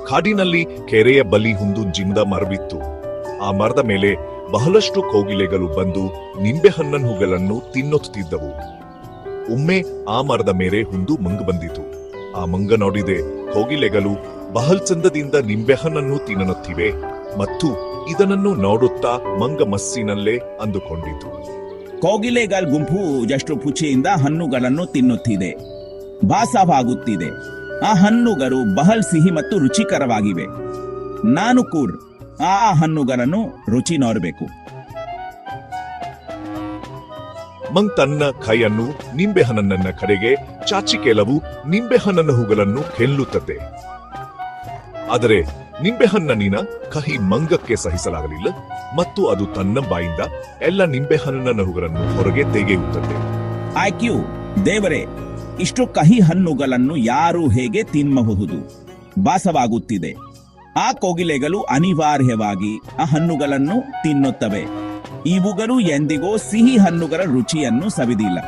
ಕಾಡಿನಲ್ಲಿ ಕೆರೆಯ ಬಲಿ ಒಂದು ಜಿಂದ ಮರವಿತ್ತು. ಆ ಮರದ ಮೇಲೆ ಬಹಳಷ್ಟು ಕೋಗಿಲೆಗಳು ಬಂದು ನಿಂಬೆಹಣ್ಣನ್ ಹುಗಳನ್ನು ತಿನ್ನುತ್ತಿದ್ದವು. ಒಮ್ಮೆ ಆ ಮರದ ಮೇಲೆ ಒಂದು ಮಂಗ ಬಂದಿತು. ಆ ಮಂಗ ನೋಡಿದೆ ಕೋಗಿಲೆಗಳು ಬಹಳ ಚಂದದಿಂದ ನಿಂಬೆಹಣ್ಣನ್ನು ತಿನ್ನುತ್ತಿವೆ ಮತ್ತು ಇದನ್ನು ನೋಡುತ್ತಾ ಮಂಗ ಮಸ್ಸಿನಲ್ಲೇ ಅಂದುಕೊಂಡಿತು. ಕೋಗಿಲೆಗಳ ಗುಂಪು ಎಷ್ಟು ಪುಚಿಯಿಂದ ಹಣ್ಣುಗಳನ್ನು ತಿನ್ನುತ್ತಿದೆ, ಭಾಸವಾಗುತ್ತಿದೆ. ಆ ಹಣ್ಣುಗಳು ಬಹಳ ಸಿಹಿ ಮತ್ತು ರುಚಿಕರವಾಗಿವೆ. ನಾನು ಕೂಡ ಆ ಹಣ್ಣುಗಳನ್ನು ರುಚಿ ನೋಡಬೇಕು. ಮಂಗ್ ತನ್ನ ಕೈಯನ್ನು ನಿಂಬೆಹಣ್ಣನ ಕಡೆಗೆ ಚಾಚಿ ಕೆಲವು ನಿಂಬೆಹಣ್ಣನ ಹೂಗಳನ್ನು ಕೆಲ್ಲುತ್ತದೆ. ಆದರೆ ನಿಂಬೆಹಣ್ಣಿನ ಕಹಿ ಮಂಗಕ್ಕೆ ಸಹಿಸಲಾಗಲಿಲ್ಲ ಮತ್ತು ಅದು ತನ್ನ ಬಾಯಿಂದ ಎಲ್ಲ ನಿಂಬೆಹಣ್ಣಿನ ಹೂಗಳನ್ನು ಹೊರಗೆ ತೆಗೆಯುತ್ತದೆ. ಆಯ್ಕ್ಯೂ ದೇವರೇ, ಇಷ್ಟು ಕಹಿ ಹಣ್ಣುಗಳನ್ನು ಯಾರು ಹೇಗೆ ತಿನ್ನಬಹುದು? ಭಾಸವಾಗುತ್ತಿದೆ. ಆ ಕೋಗಿಲೆಗಳು ಅನಿವಾರ್ಯವಾಗಿ ಆ ಹಣ್ಣುಗಳನ್ನು ತಿನ್ನುತ್ತವೆ. ಇವುಗಳು ಎಂದಿಗೂ ಸಿಹಿ ಹಣ್ಣುಗಳ ರುಚಿಯನ್ನು ಸವಿದಿಲ್ಲ.